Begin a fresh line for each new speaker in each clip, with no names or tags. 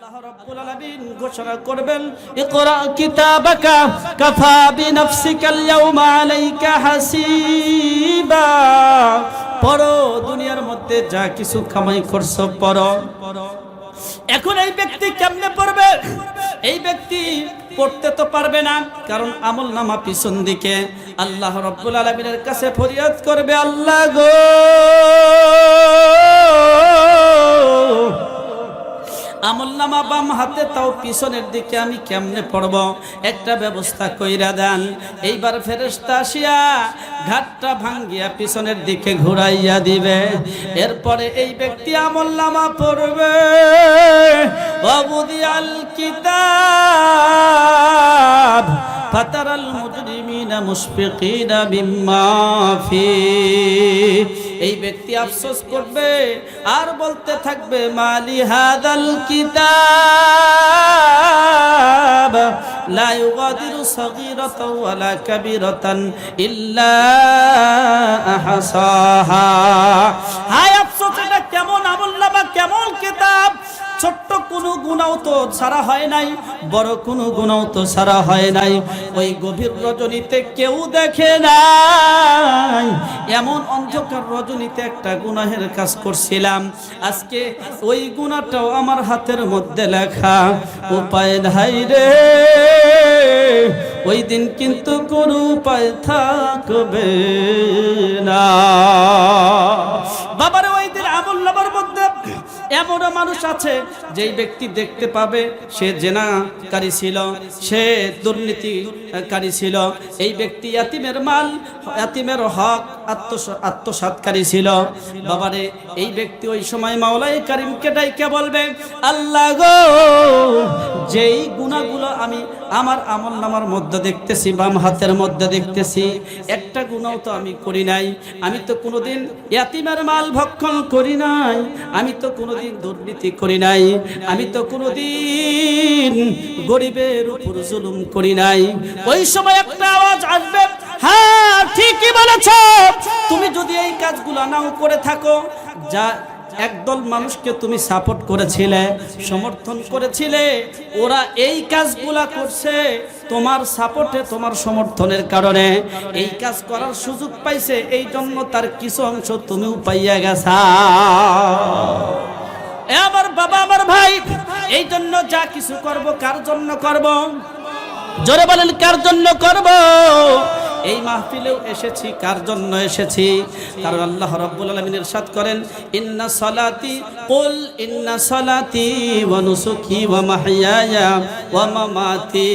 আল্লাহ রাব্বুল আলামিন ঘোষণা করবেন, ইকরা কিতাবাকা কাফা বিনাফসিকাল ইয়াওমা আলাইকা হাসিবা। পড়ো, দুনিয়ার মধ্যে যা কিছু কামাই করছো পড়ো। এখন এই ব্যক্তি কেমনে পড়বে? এই ব্যক্তি পড়তে তো পারবে না, কারণ আমলনামা পিছন দিকে। আল্লাহ রাব্বুল আলামিনের কাছে ফরিয়াদ করবে, আল্লাহ গো, আমলনামা বাম হাতে, তাও পিছনের দিকে আমি কেমনে পড়ব? একটা ব্যবস্থা কইরা দেন। এইবার ফেরেশতা আসিয়া ঘাটটা ভাঙ্গিয়া পিছনের দিকে ঘুরাইয়া দিবে। এরপরে এই ব্যক্তি আমলনামা পড়বে, ওয়াবুদিয়াল কিতাব ফাতারাল মুজরিমিনা মুশফিকিনা মিম্মা ফি। এই ব্যক্তি আফসোস করবে আর বলতে থাকবে, মালি হাদাল কিতাব লা ইউগাদিরু সাগীরাতান ওয়ালা কাবীরাতান ইল্লা আহসাহা। হায় আফসোস, এটা কেমন আমলনামা, কেমন কিতাব! ছোট্ট কোনো গুনাহ তো ছাড়া হয় নাই, বড় কোনো গুনাহ তো ছাড়া হয় নাই। ওই গভীর রজনীতে কেউ দেখে নাই, এমন অন্ধকার রজনীতে একটা গুনাহের কাজ করছিলাম, আজকে ওই গুনাহটাও আমার হাতের মধ্যে লেখা। উপায় নাই রে, ওই দিন কিন্তু কোনো উপায় থাকবে না। বাবারে, ওই দিন আমলনামার মধ্যে এমন মানুষ আছে যেই ব্যক্তি দেখতে পাবে সে জেনাকারী ছিল, সে দুর্নীতিকারী ছিল, এই ব্যক্তি ইয়াতিমের মাল, ইয়াতিমের হক আত্মসাৎকারী ছিল। বাবারে, এই ব্যক্তি ওই সময় মাওলাই কারিমকে ডাইকে বলবে, আল্লাহ গো, যেই গুনাহগুলো আমি আমার আমলনামার মধ্যে দেখতেছি, বাম হাতের মধ্যে দেখতেছি, একটা গুনাহ তো আমি করি নাই। আমি তো কোনোদিন ইয়াতিমের মাল ভক্ষণ করি নাই, আমি তো কোনোদিন দুর্নীতি করি নাই, আমি তো কোনোদিন গরিবের উপর জুলুম করি নাই। ওই সময় একটা আওয়াজ আসবে, হ্যাঁ ঠিকই বলেছো, তুমি যদি এই কাজগুলো নাও করে থাকো, যা একদল মানুষকে তুমি সাপোর্ট করেছিলে, সমর্থন করেছিলে, ওরা এই কাজগুলা করছে তোমার সাপোর্টে, তোমার সমর্থনের কারণে এই কাজ করার সুযোগ পাইছে, এই জন্য তার কিছু অংশ তুমিও পাইয়া গেছা। আমার বাবা, আমার ভাই, এই জন্য যা কিছু করব কার জন্য করব? জোরে বলেন, কার জন্য করব? এই মাহফিলেও এসেছি কার জন্য এসেছি? কারণ আল্লাহ রাব্বুল আলামিন ইরশাদ করেন, ইন্না সালাতি কুল ইন্না সালাতি ওয়া নুসুকি ওয়া মাহইয়ায়া ওয়া মামাতি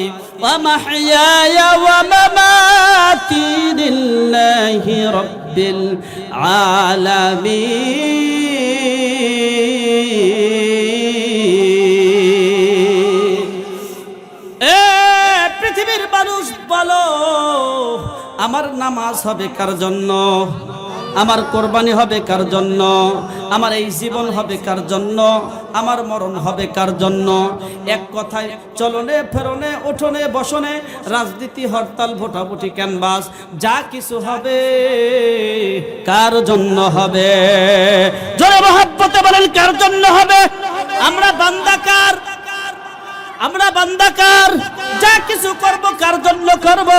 লিল্লাহি রাব্বিল আলামিন। পৃথিবীর মানুষ বলো, আমার নামাজ হবে কার জন্য? আমার কোরবানি হবে কার জন্য? আমার এই জীবন হবে কার জন্য? আমার মরণ হবে কার জন্য? এক কথায় চলনে ফেরনে, ওঠনে বসনে, রাজনীতি, হরতাল, ভোটাভুটি, ক্যানভাস, যা কিছু হবে কার জন্য হবে? জোরে মহব্বতে বলেন, কার জন্য হবে? আমরা বান্দাকার, আমরা বান্দাকার, যা কিছু করব কার জন্য করব?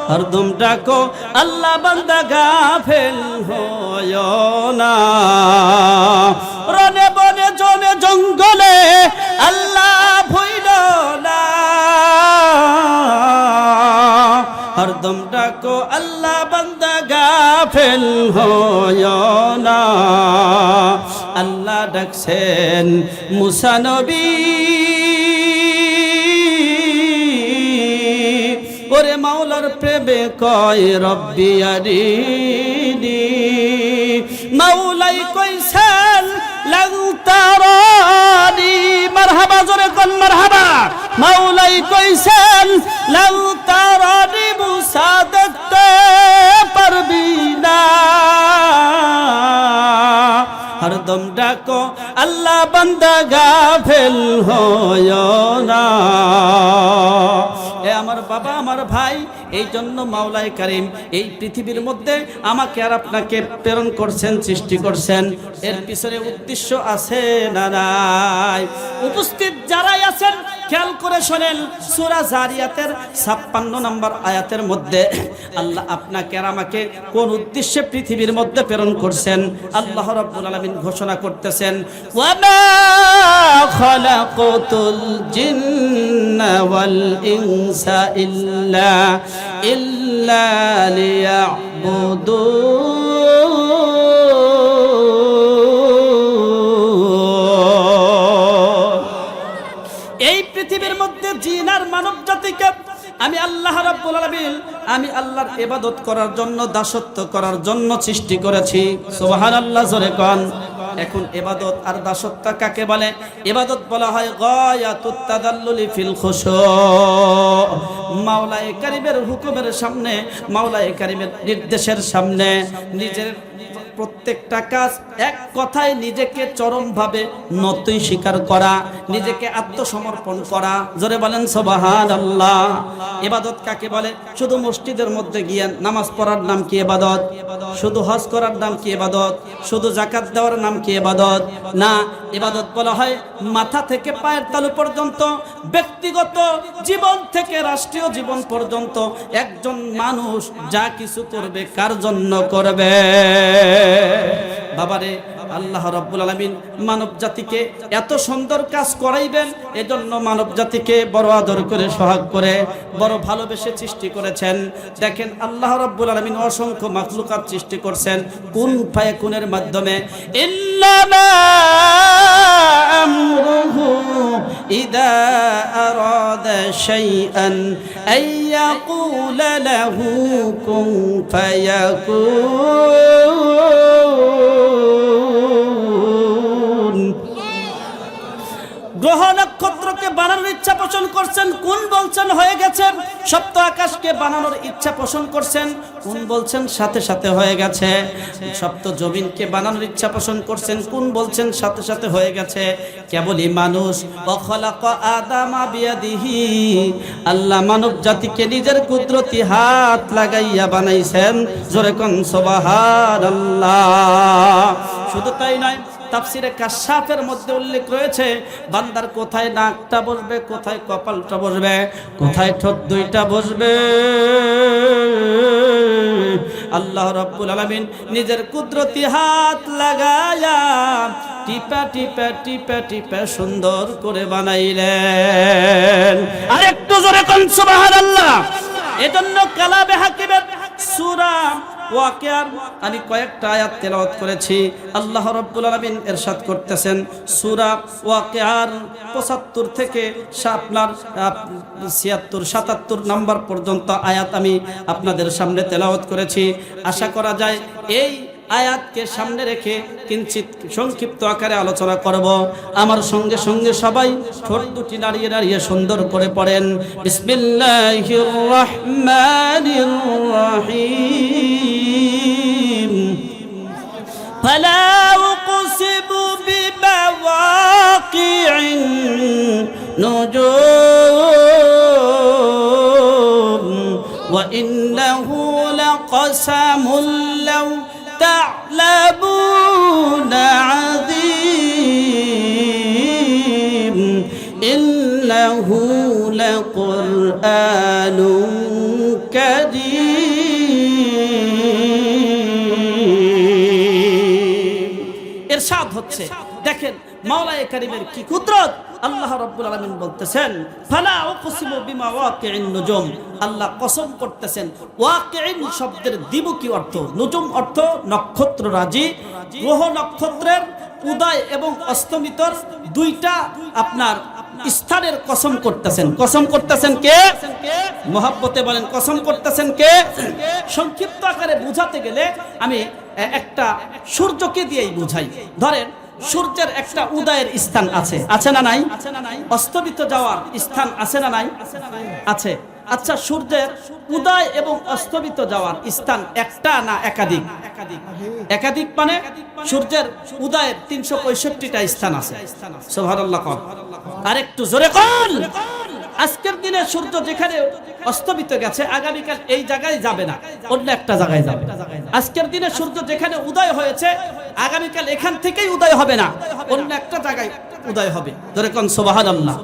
হরদম ডাকো, আল্লাহ, বান্দা গাফেল হয় না। রনে বনে জনে জঙ্গলে আল্লাহ ভুইল না। হরদম ডাকো, আল্লাহ, বান্দা গাফেল হয় না। আল্লাহ ডাকছেন মুসা নবী, ওরে মাওলার প্রেমে কয় রব্বি আরিনি। মাওলাই কইছেন লাউ তারানি, মারহাবা, জোরে কোন মারহাবা। মাওলাই কইছেন লাউ তারানি, মুসা দেখতে পারবি না। হরদম ডাকো, আল্লাহ, বান্দা গাফেল হয় না। আমার বাবা, আমার ভাই, এই জন্য মাওলাই কারীম এই পৃথিবীর মধ্যে আমাকে আর আপনাকে প্রেরণ করছেন, সৃষ্টি করছেন। এর পিছনে উদ্দেশ্য আছে না নাই? উপস্থিত যারাই আছেন খেয়াল করে শোনেন, সূরা জারিয়াতের 56 নম্বর আয়াতের মধ্যে আল্লাহ আপনাকে আর আমাকে কোন উদ্দেশ্যে পৃথিবীর মধ্যে প্রেরণ করছেন আল্লাহ রাব্বুল আলামিন ঘোষণা করতেছেন, ওয়ামা খালাকাতুল জিন্না ওয়াল ইনসা ইল্লা লিয়াবুদুন। এই পৃথিবীর মধ্যে জিন আর মানব জাতিকে আমি আল্লাহ রাব্বুল আলামিন আমি আল্লাহর ইবাদত করার জন্য, দাসত্ব করার জন্য সৃষ্টি করেছি। সুবহানাল্লাহ, জোরে কোন। এখন ইবাদত আর দাসত্ব কাকে বলে? ইবাদত বলা হয় গায়াতুত তাদাল্লুলি ফিল খুশু। মাওলাই কারীমের হুকুমের সামনে, মাওলাই কারীমের নির্দেশের সামনে নিজের প্রত্যেকটা কাজ এক কথায় নিজেকে চরমভাবে নতই স্বীকার করা, নিজেকে আত্মসমর্পণ করা। জোরে বলেন সুবহানাল্লাহ। ইবাদত কাকে বলে? শুধু মসজিদের মধ্যে গিয়ে নামাজ পড়ার নাম কি ইবাদত? শুধু হজ করার নাম কি ইবাদত? শুধু যাকাত দেওয়ার নাম কি ইবাদত? না, ইবাদত বলা হয় মাথা থেকে পায়ের তালু পর্যন্ত, ব্যক্তিগত জীবন থেকে রাষ্ট্রীয় জীবন পর্যন্ত একজন মানুষ যা কিছু করবে কার জন্য করবে? বাবারে, আল্লাহ রাব্বুল আলামিন মানব জাতিকে এত সুন্দর কাজ করাইবেন, এজন্য মানব জাতিকে বড় আদর করে, সোহাগ করে, বড় ভালোবেসে সৃষ্টি করেছেন। দেখেন আল্লাহ রাব্বুল আলামিন অসংখ্য মাখলুকাত সৃষ্টি করছেন কুন ফায়াকুনের মাধ্যমে। ইন্নামা আমরুহু ইযা আরাদা শাইআন আইয়াকুলা লাহু কুন ফায়াকুন। গ্রহ নক্ষত্রকে বানানোর ইচ্ছা পোষণ করছেন, কোন বলছেন হয়ে গেছে। সপ্ত আকাশকে বানানোর ইচ্ছা পোষণ করছেন, কোন বলছেন সাথে সাথে হয়ে গেছে। সপ্ত জমিনকে বানানোর ইচ্ছা পোষণ করছেন, কোন বলছেন সাথে সাথে হয়ে গেছে। কেবলই মানুষ ওয়াখালাকা আদামা বিয়াদিহি, আল্লাহ মানব জাতিকে নিজের কুদরতি হাত লাগাইয়া বানাইছেন। জোরে কোন সুবহানাল্লাহ। শুধু তাই নয়, তাফসিরে কাশাফের মধ্যে উল্লেখ রয়েছে বান্দার কোথায় নাকটা বসবে, কোথায় কপালটা বসবে, কোথায় ঠোঁট দুইটা বসবে। আল্লাহ রাব্বুল আলামিন নিজের কুদরতি হাত লাগায়া টিপা টিপা টিপা টিপা সুন্দর করে বানাইলেন। আরেকটু জোরে কোন সুবহানাল্লাহ। এজন্য কালামে হাকিমের সূরা ওয়াকিয়ার আমি কয়েকটা আয়াত তেলাওয়াত করেছি। আল্লাহ রাব্বুল আলামিন ইরশাদ করতেছেন সূরা ওয়াকিয়ার 75 থেকে আপনার 76 77 নাম্বার পর্যন্ত আয়াত আমি আপনাদের সামনে তেলাওয়াত করেছি। আশা করা যায় এই আয়াতকে সামনে রেখে কিঞ্চিত সংক্ষিপ্ত আকারে আলোচনা করব। আমার সঙ্গে সঙ্গে সবাই ঠোঁট দুটি নাড়িয়ে নাড়িয়ে সুন্দর করে পড়েন বিসমিল্লাহির রহমানির রহিম। ফালা উকসিমু বিমাওয়াকি'ন নুজুম ওয়া ইন্নাহু লাকাসামুল লাউ تعلمون عظيم إنه لقرآن كريم। ইরশাদ হচ্ছে, দেখেন মাওলায়ে কারীমের কি কুদরত। আল্লাহ রাব্বুল আলামিন বলতেছেন ফালা উকসিমু বিমাওয়াকি'ন নুজুম, আল্লাহ কসম করতেছেন। ওয়াকি'ন শব্দের দ্বিমুখী অর্থ, নুজুম অর্থ নক্ষত্ররাজি। গ্রহ নক্ষত্রের উদয় এবং অস্তমিতর দুইটা আপনার স্থানের কসম করতেছেন। কসম করতেছেন কে? মহব্বতে বলেন কসম করতেছেন কে? সংক্ষিপ্ত আকারে বুঝাতে গেলে আমি একটা সূর্যকে দিয়েই বুঝাই। ধরেন সূর্যের একটা উদয়ের স্থান আছে, আছে না নাই? অস্তমিত যাওয়ার স্থান আছে না নাই? আছে। আচ্ছা, সূর্যের উদয় এবং অস্তমিত যাওয়ার স্থান একটা না একাধিক? একাধিক মানে সূর্যের উদয়ের 365টা স্থান আছে। সুবহানাল্লাহ। আরেকটু জোরে বল, আজকের দিনে সূর্য যেখানে অস্তমিত গেছে আগামীকাল এই জায়গায় যাবে না, অন্য একটা জায়গায় যাবে। আজকের দিনে সূর্য যেখানে উদয় হয়েছে আগামীকাল এখান থেকেই উদয় হবে না, অন্য একটা জায়গায় উদয় হবে। ধরে কোন সুবহানাল্লাহ।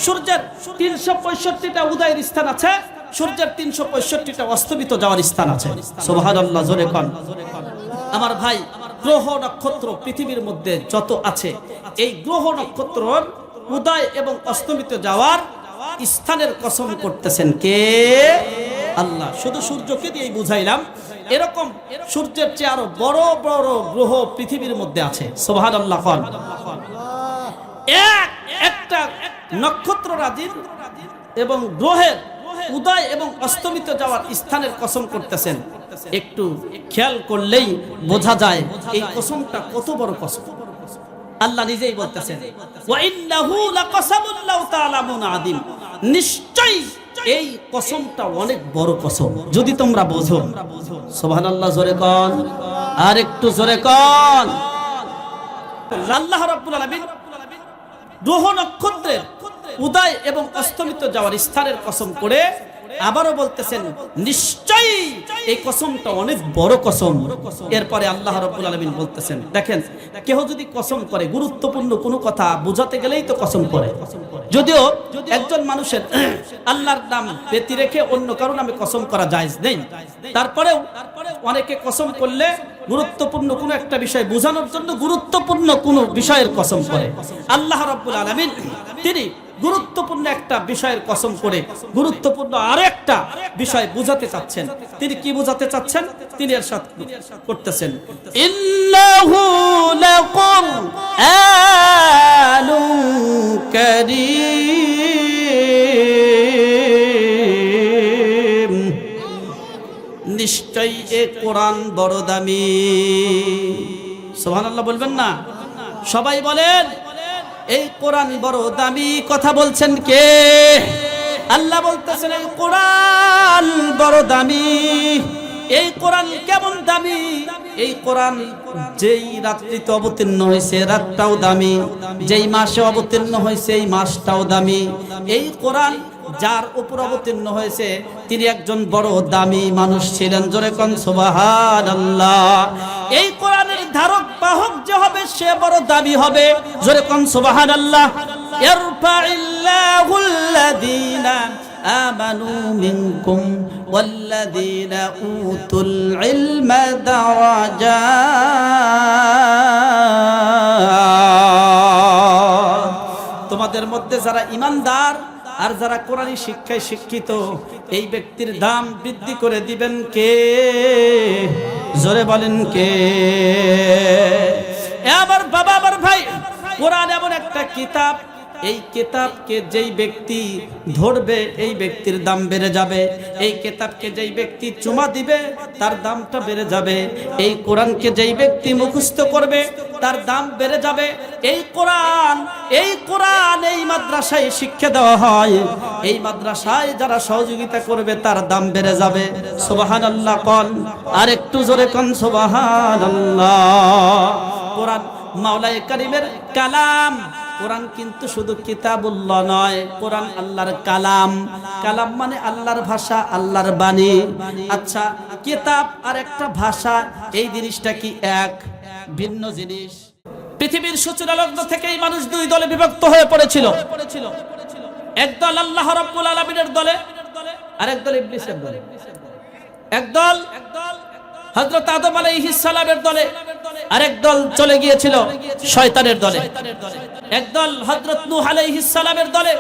সূর্যের 365টা উদয়ের স্থান আছে, সূর্যের 365টা অস্তমিত যাওয়ার স্থান আছে। সুবহানাল্লাহ, জোরে কোন। আমার ভাই, গ্রহ নক্ষত্র পৃথিবীর মধ্যে যত আছে, এই গ্রহ নক্ষত্রর উদয় এবং অস্তমিত যাওয়ার স্থানের কসম করতেছেন কে? আল্লাহ। শুধু সূর্যকে দিয়েই বুঝাইলাম, এরকম সূর্যের চেয়ে আরো বড় বড় গ্রহ পৃথিবীর মধ্যে আছে। সুবহানাল্লাহ। একটা নক্ষত্র রাজির এবং গ্রহের উদয় এবং অস্তমিত যাওয়ার স্থানের কসম করতেছেন। একটু খেয়াল করলেই বোঝা যায় এই কসমটা কত বড় কসম। আল্লাহ নিজেই বলতেছেন, ওয়া ইন্নাহু লাকাসামুন লাউ তাআলামুন আযীম। নিশ্চয়ই এই কসমটা অনেক বড় কসম, যদি তোমরা বোঝো। সুবহানাল্লাহ, জোরে কোন, আর একটু জোরে কোন। আল্লাহ রাব্বুল আলামিন গ্রহ নক্ষত্রের উদয় এবং অস্তমিত যাওয়ার স্থানের কসম করে আবারও বলতেছেন নিশ্চয়ই এই কসমটা অনেক বড় কসম। এরপরে আল্লাহ রাব্বুল আলামিন বলতেছেন, দেখেন, কেউ যদি কসম করে গুরুত্বপূর্ণ কোনো কথা বোঝাতে গেলেই তো কসম করে। যদিও একজন মানুষের আল্লাহর নাম ব্যতি রেখে অন্য কারো নামে কসম করা জায়েজ নেই, তারপরেও অনেকে কসম করলে গুরুত্বপূর্ণ কোনো একটা বিষয় বোঝানোর জন্য গুরুত্বপূর্ণ কোনো বিষয়ের কসম করে। আল্লাহ রাব্বুল আলামিন তিনি গুরুত্বপূর্ণ একটা বিষয়ের কসম করে গুরুত্বপূর্ণ আরেকটা বিষয় বুঝাতে চাচ্ছেন। তিনি কি বুঝাতে চাচ্ছেন? তিনি ইরশাদ করতেছেন, ইন্নাহু লাকুরআনুন কারীম। নিশ্চয়ই এ কোরআন বড় দামি। সুবহানাল্লাহ বলবেন না? সবাই বলেন, এই কোরআন বড় দামি। কথা বলছেন কে? আল্লাহ বলতেছেন এই কোরআন বড় দামি। এই কোরআন কেমন দামি? এই কোরআন যেই রাত্রিতে অবতীর্ণ হয়েছে রাতটাও দামি, যেই মাসে অবতীর্ণ হয়েছে এই মাসটাও দামি। এই কোরআন যার উপর অবতীর্ণ হয়েছে তিনি একজন বড় দামি মানুষ ছিলেন। জোরে কোন সুবহানাল্লাহ। এই কোরআনের ধারক বাহক যে হবে সে বড় দামি হবে। জোরে কোন সুবহানাল্লাহ। ইরফাইল্লাহুল লাযীনা আমানু মিনকুম ওয়াল্লাযীনা উতুল ইলমা দারাজাত। তোমাদের মধ্যে যারা ঈমানদার আর যারা কোরআনী শিক্ষায় শিক্ষিত, এই ব্যক্তির দাম বৃদ্ধি করে দিবেন কে? জোরে বলেন কে? আমার বাবা, আমার ভাই, কোরআন এমন একটা কিতাব, এই কিতাবকে যেই ব্যক্তি ধরবে এই ব্যক্তির দাম বেড়ে যাবে। এই কিতাবকে যেই ব্যক্তি চুমা দিবে তার দামটা বেড়ে যাবে। এই কোরআনকে যেই ব্যক্তি মুখস্থ করবে তার দাম বেড়ে যাবে। এই কোরআন এই মাদ্রাসায় শিক্ষা দেওয়া হয়, এই মাদ্রাসায় যারা সহযোগিতা করবে তার দাম বেড়ে যাবে। সুবহানাল্লাহ কোন, আর একটু জোরে কোন সুবহানাল্লাহ। কোরআন মাওলায়ে কারীমের কালাম। কোরআন কিন্তু শুধু কিতাবুল্লাহ নয়, কোরআন আল্লাহর কালাম। কালাম মানে আল্লাহর ভাষা, আল্লাহর বাণী। আচ্ছা, কিতাব আর একটা ভাষা, এই জিনিসটা কি এক? ভিন্ন জিনিস। পৃথিবীর সূচনা লগ্ন থেকেই মানুষ দুই দলে বিভক্ত হয়ে পড়েছিল। একদল আল্লাহ রাব্বুল আলামিনের দলে, আর একদল ইবলিসের দলে। একদল হযরত আদম আলাইহিস সালামের দলে, আরেক দল চলে গিয়েছিল শয়তানের দলে। একদল হযরত নূহ আলাইহিস সালামের দলে,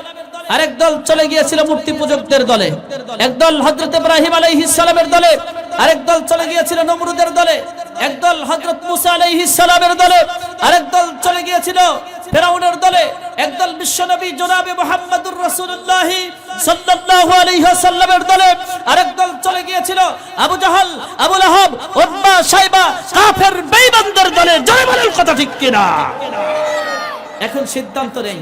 আরেক দল চলে গিয়েছিল মূর্তি পূজকদের দলে। একদল হযরত ইব্রাহিম আলাইহিস সালামের দলে, আরেক দল চলে গিয়েছিল নমরুদের দলে। একদল হযরত মুসা আলাইহিস সালামের দলে, আরেক দল চলে গিয়েছিল ফেরাউনের দলে। একদল বিশ্বনবী জনাবে মুহাম্মদুর রাসূলুল্লাহ সাল্লাল্লাহু আলাইহি ওয়াসাল্লামের দলে, আরেক দল চলে গিয়েছিল আবু জাহাল, আবু লাহাব, উতবা, শাইবা, কাফের বেঈমানদের দলে। জয় বলেন কথা ঠিক কিনা? এখন সিদ্ধান্ত নেই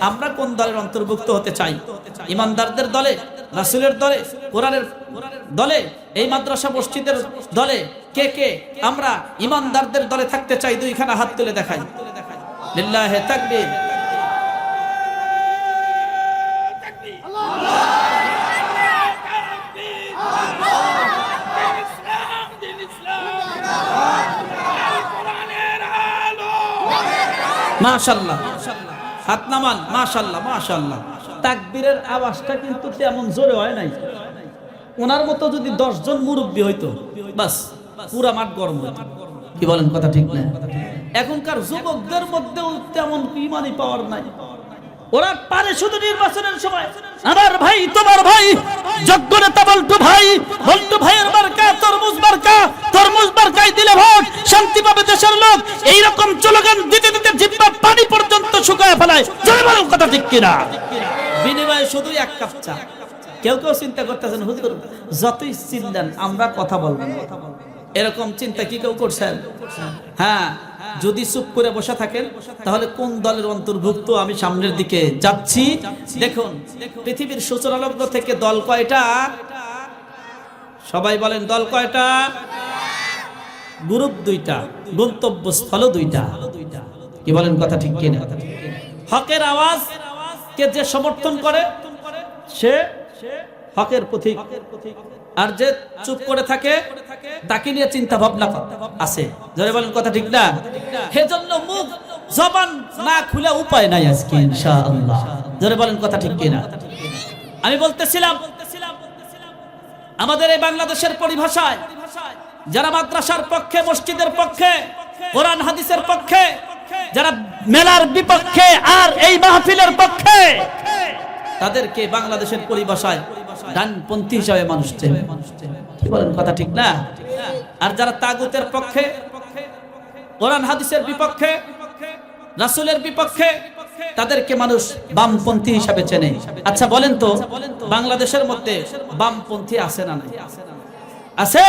আমরা কোন দলের অন্তর্ভুক্ত হতে চাই। ইমানদারদের দলে, রাসূলের দলে, কোরআনের দলে, এই মাদ্রাসা মসজিদের দলে কে কে আমরা ইমানদারদের দলে থাকতে চাই? দুইখানা হাত তুলে দেখাই। লিল্লাহি তাকবীর। মাশাআল্লাহ, হাত নামান, মাশাআল্লাহ মাশাআল্লাহ। তাকবীরের আওয়াজটা কিন্তু তেমন জোরে হয় নাই। ওনার মতো যদি 10 জন মুরব্বী হইতো, বাস পুরা মাঠ গরম হতো। কি বলেন, কথা ঠিক না? এখনকার যুবকদের মধ্যেও তেমন ইমানি পাওয়ার নাই। ওরা পারে শুধু নির্বাচনের সময়, আমার ভাই তোমার ভাই যোগ্য নেতা বল্টু ভাই, বল্টু ভাইয়ের মার্কা তরমুজ মার্কা, তরমুজ মার্কায় দিলে ভোট, শান্তি পাবে দেশের লোক, এইরকম স্লোগান দিতে দিতে জিহ্বা পানি পর্যন্ত শুকায় ফেলায়। জয় বলেন, কথা ঠিক কিনা? বিনিময়ে শুধু এক কাপ চা। কেউ কেউ চিন্তা করতেছেন, হুজুর যতই চিল্লান আমরা কথা বলবো না, এরকম চিন্তা কি কেউ করছেন? হ্যাঁ, যদি চুপ করে বসে থাকেন তাহলে কোন দলের অন্তর্ভুক্ত আমি সামনের দিকে যাচ্ছি। দেখুন, পৃথিবীর সূচনালগ্ন থেকে দল কয়টা? সবাই বলেন, দল কয়টা? গ্রুপ 2টা, গন্তব্যস্থল 2টা। কি বলেন, কথা ঠিক কিনা? হকের আওয়াজ কে যে সমর্থন করে সে হকের পথিক, আর যে চুপ করে থাকে তাকে নিয়ে চিন্তা ভাবনা আছে। জোরে বলেন, কথা ঠিক না? সেজন্য মুখ জবান না খুলে উপায় নাই আজকে ইনশাআল্লাহ। জোরে বলেন, কথা ঠিক কিনা? আমি বলতেছিলাম, আমাদের এই বাংলাদেশের পরিভাষায় যারা মাদ্রাসার পক্ষে, মসজিদের পক্ষে, কোরআন হাদিসের পক্ষে, যারা মেলার বিপক্ষে আর এই মাহফিলের পক্ষে, তাদেরকে বাংলাদেশের পরিভাষায় ডানপন্থী হিসাবে মানুষ চেনে। কি বলেন, কথা ঠিক না? আর যারা তাগুতের পক্ষে, কোরআন হাদিসের বিপক্ষে, রাসূলের বিপক্ষে, তাদেরকে মানুষ বামপন্থী হিসাবে চেনে। আচ্ছা বলেন তো, বাংলাদেশের মধ্যে বামপন্থী আছে না নাই? আছে।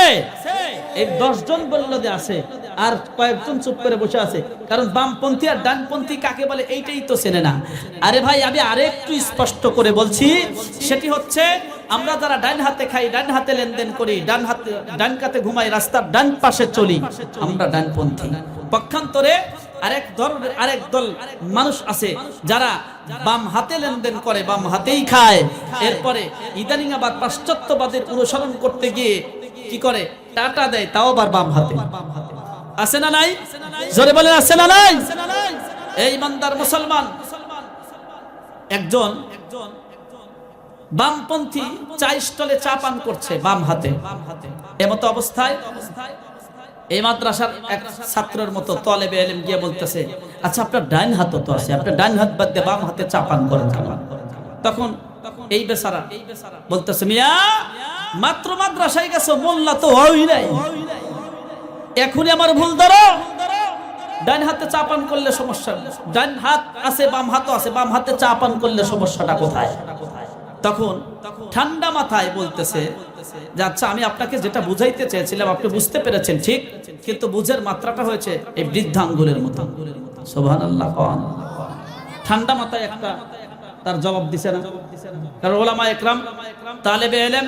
এই 10 জন বলল যে আছে, আর কয়েকজন চুপ করে বসে আছে, কারণ বামপন্থী আর ডানপন্থী কাকে বলে এইটাই তো চেনে না। আরে ভাই, আমি আরেকটু স্পষ্ট করে বলছি, সেটি হচ্ছে আমরা যারা ডান হাতে খাই, ডান হাতে লেনদেন করি, ডান কাতে ঘুমাই, রাস্তার ডান পাশে চলি, আমরা ডানপন্থী। পক্ষান্তরে আরেক দল মানুষ আছে যারা বাম হাতে লেনদেন করে, বাম হাতেই খায়, এরপরে ইদানিং আবার পাশ্চাত্যবাদের অনুসরণ করতে গিয়ে কি করে, টাটা দেয়, তাও আবার বাম হাতে। আছে না নাই? জোরে বলেন, আছে না নাই? এই ইমানদার মুসলমান একজন বামপন্থী চা স্টলে চা পান করছে বাম হাতে। এমতো অবস্থায় এই মাদ্রাসার এক ছাত্রের মতো তলেবে ইলম গিয়ে বলতেছে, আচ্ছা আপনার ডান হাত তো আছে, আপনার ডান হাত বাদ দিয়ে বাম হাতে চা পান করেন। তখন এই বেচারা বলতেছে, মিয়া মাত্র মাদ্রাসায় গেছো, মোল্লা তো হই নাই, এখনই আমার ভুল ধরো। ডান হাতে চা পান করলে সমস্যা, ডান হাত আছে, বাম হাতও আছে, বাম হাতে চা পান করলে সমস্যাটা কোথায়? তখন ঠান্ডা মাথায় বলতেছে যে আচ্ছা, আমি আপনাকে যেটা বুঝাইতে চেয়েছিলাম আপনি বুঝতে পেরেছেন ঠিক, কিন্তু বুঝের মাত্রাটা হয়েছে এই বৃদ্ধাঙ্গুলের মতো। সুবহানাল্লাহ। ঠান্ডা মাথায় একটা তার জবাব দিছে না? কারণ ওলামা একরাম, তালেবে ইলম,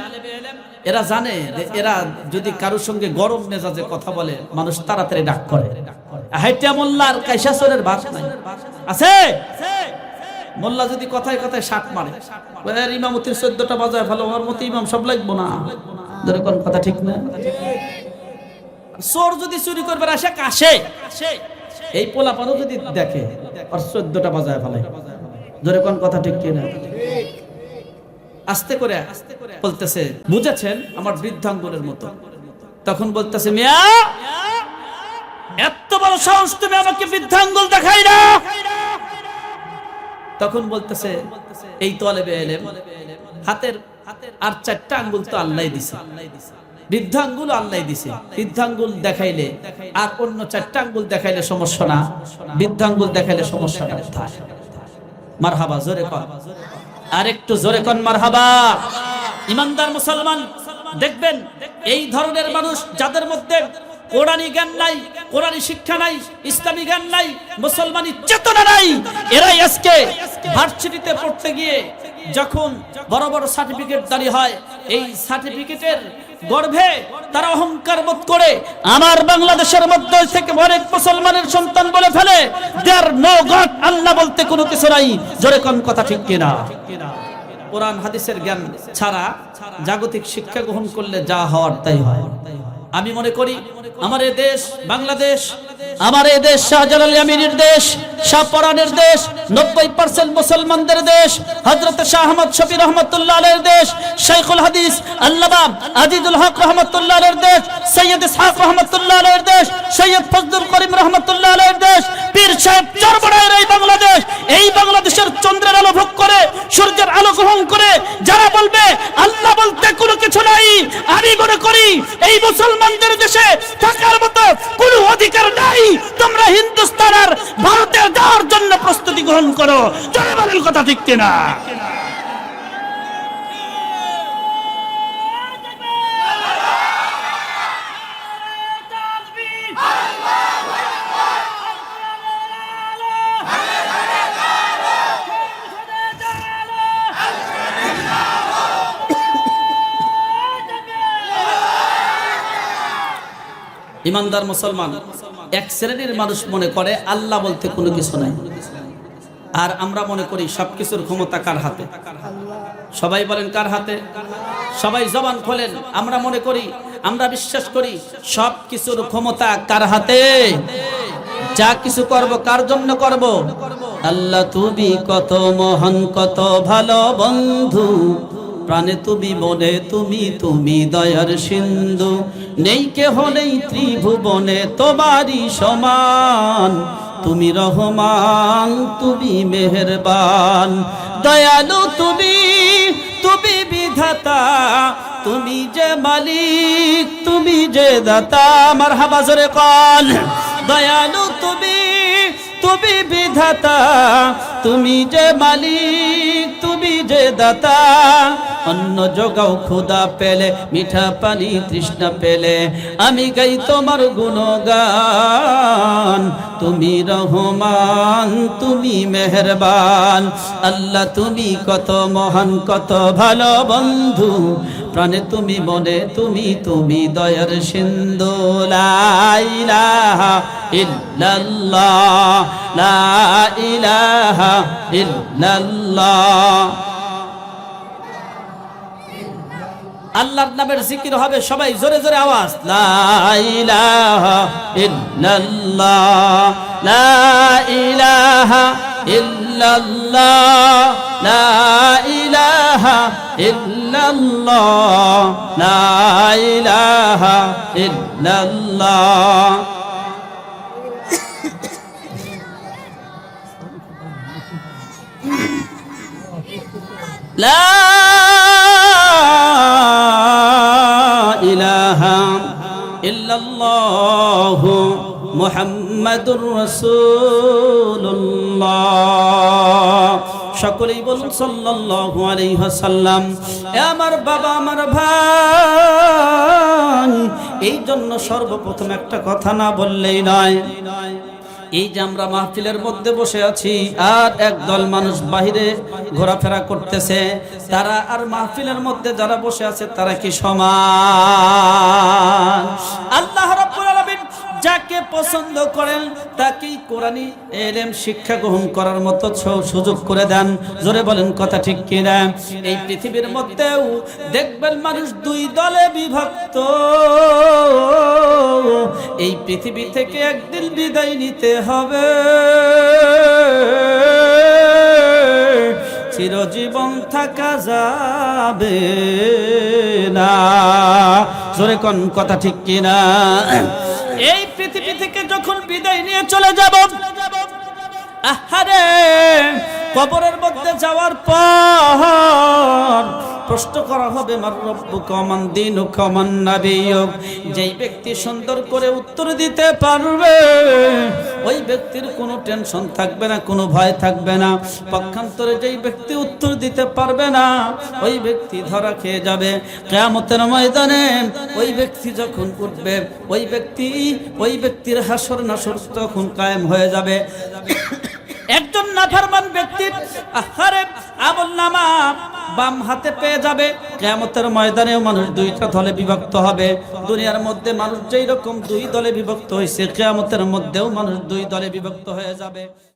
এরা জানে যে এরা যদি কারোর সঙ্গে গরম মেজাজে কথা বলে মানুষ তাড়াতাড়ি ডাক করে। হাইটা মোল্লার কাইসাসরের ভাত নাই আছে। মোল্লা যদি কথায় কথায় শাক মারে, ইমামতির 14টা বাজায় ভালো, ওর মতো ইমাম সব লাগবো না। ধরে কোন কথা ঠিক না? চোর যদি চুরি করবে আসে কাশে, এই পোলাপানও যদি দেখে আর 14টা বাজায় ভালো, ধরে কোন কথা ঠিক কিনা? আস্তে করে বলতেছে, বুঝেছেন, আমার বৃদ্ধাঙ্গুলের মতো। তখন বলতেছে, মিয়া এত বড় সাহস, তুমি আমাকে বৃদ্ধাঙ্গুল দেখাই না? তখন বলতেছে, এই তলেবে ইলম হাতের আর 4টা আঙ্গুল তো আল্লাহই দিছে, বৃদ্ধাঙ্গুল আল্লাহই দিছে। বৃদ্ধাঙ্গুল দেখাইলে আর অন্য 4টা আঙ্গুল দেখাইলে সমস্যা না, বৃদ্ধাঙ্গুল দেখাইলে সমস্যাটা কোথায়? মারহাবা, জোরে কর, আরেকটু জোরে কর মারহাবা। ইমানদার মুসলমান দেখবেন, এই ধরনের মানুষ যাদের মধ্যে কোরআনী জ্ঞান নাই, কোরআনী শিক্ষা নাই, ইসলামী জ্ঞান নাই, মুসলমানি চেতনা নাই, এরাই আজকে ভার্সিটিতে পড়তে গিয়ে যখন বড় বড় সার্টিফিকেট দাঁড়ি হয়, এই সার্টিফিকেটের গর্ভে তারা অহংকার বোধ করে আমার বাংলাদেশের মধ্যে থেকে অনেক মুসলমানের সন্তান বলে ফেলে দেয়ার নো গড, আল্লাহ বলতে কোনো কিছু নাই। জোরে কোন কথা ঠিক কিনা? কোরআন হাদিসের জ্ঞান ছাড়া জাগতিক শিক্ষা গ্রহণ করলে যা হওয়ার তাই হয়। আমি মনে করি আমার এই দেশ বাংলাদেশ আমার এই দেশ শাহজালাল আমিনীর দেশ, শাহপরানের দেশ, 90% মুসলমানদের দেশ, হযরত শাহ আহমদ শফি রহমাতুল্লাহ আলাইহির দেশ, শাইখুল হাদিস আল্লামা আজিজুল হক রহমাতুল্লাহ আলাইহির দেশ, সৈয়দ ইসহাক রহমাতুল্লাহ আলাইহির দেশ, সৈয়দ ফজলুল করিম রহমাতুল্লাহ আলাইহির দেশ, পীর সাহেব চরবড়াইয়ের এই বাংলাদেশ, এই বাংলাদেশের চন্দ্রের আলো ভোগ করে, সূর্যের আলো গ্রহণ করে যারা বলবে আল্লাহ বলতে কোনো কিছু নাই, আমি মনে করি এই মুসলমানদের দেশে থাকার মতো কোনো অধিকার নাই। তোমরা হিন্দুস্তান আর ভারতের যাওয়ার জন্য প্রস্তুতি গ্রহণ করো। জয় বলেন কথা ঠিক কিনা? ইমানদার মুসলমান এক শ্রেণীর মানুষ মনে করে আল্লাহ বলতে কোনো কিছু নাই, আর আমরা মনে করি সবকিছুর ক্ষমতা কার হাতে? সবাই বলেন কার হাতে? সবাই জবান খোলেন। আমরা মনে করি, আমরা বিশ্বাস করি সবকিছুর ক্ষমতা কার হাতে? যা কিছু করব কার জন্য করব? আল্লাহ তুমি কত মহান, কত ভালো বন্ধু, প্রাণে তুমি, মনে তুমি, তুমি দয়ার সিন্ধু, নেই কেহ নেই ত্রিভুবনে তোমারই সমান, তুমি রহমান, তুমি মেহেরবান, দয়ালু তুমি, তুমি বিধাতা, তুমি যে মালিক, তুমি যে দাতা। মারহাবা জোরে কন। দয়ালু তুমি, তুমি বিধাতা, তুমি যে মালিক, তুমি যে দাতা, অন্ন যোগাও ক্ষুধা পেলে, মিঠা পানি তৃষ্ণা পেলে, আমি গাই তোমার গুণগান, তুমি রহমান, তুমি মেহেরবান। আল্লাহ তুমি কত মহান, কত ভালো বন্ধু, প্রাণে তুমি, মনে তুমি, তুমি দয়ার সিন্ধু। লা ইলাহা ইল্লাল্লাহ, লা ইলাহা ইল্লাল্লাহ। আল্লাহর নামের জিকির হবে, সবাই জোরে জোরে আওয়াজ, লা ইলাহা ইল্লাল্লাহ, লা ইলাহা ইল্লাল্লাহ, লা ইলাহা ইল্লাল্লাহ, লা ইলাহা ইল্লাল্লাহ। লা ইলাহা ইল্লাল্লাহু মুহাম্মাদুর রাসূলুল্লাহ। সকলেই বলুন সাল্লাল্লাহু আলাইহি ওয়াসাল্লাম। আমার বাবা, আমার ভাই, এই জন্য সর্বপ্রথম একটা কথা না বললেই নয়। এই যে আমরা মাহফিলের মধ্যে বসে আছি, আর একদল মানুষ বাহিরে ঘোরাফেরা করতেছে, তারা আর মাহফিলের মধ্যে যারা বসে আছে তারা কি সমান? আল্লাহ রাব্বুল আলামিন যাকে পছন্দ করেন তাকেই কোরআনী ইলম শিক্ষা গ্রহণ করার মতো সুযোগ করে দেন। জোরে বলেন কথা ঠিক কিনা? এই পৃথিবীর মধ্যেও দেখবেন মানুষ দুই দলে বিভক্ত। এই পৃথিবী থেকে একদিন বিদায় নিতে হবে, চিরজীবন থাকা যাবে না। জোরে কোন কথা ঠিক কিনা? এই পৃথিবী থেকে যখন বিদায় নিয়ে চলে যাব, আহারে কবরের মধ্যে যাওয়ার পর প্রশ্ন করা হবে, মার রব্বুকা মান দীনুকা মান নাবিয়ুক। যেই ব্যক্তি সুন্দর করে উত্তর দিতে পারবে ওই ব্যক্তির কোনো টেনশন থাকবে না, কোনো ভয় থাকবে না। পক্ষান্তরে যেই ব্যক্তি উত্তর দিতে পারবে না ওই ব্যক্তি ধরা খেয়ে যাবে। কিয়ামতের ময়দানে ওই ব্যক্তি যখন উঠবে ওই ব্যক্তির হাসর নাসর তখন কায়েম হয়ে যাবে। একজন নাফরমান ব্যক্তির আহারে আমলনামা বাম হাতে পেয়ে যাবে। কিয়ামতের ময়দানেও মানুষ দুইটা দলে বিভক্ত হবে। দুনিয়ার মধ্যে মানুষ যেই রকম দুই দলে বিভক্ত হয়েছে, কিয়ামতের মধ্যেও মানুষ দুই দলে বিভক্ত হয়ে যাবে।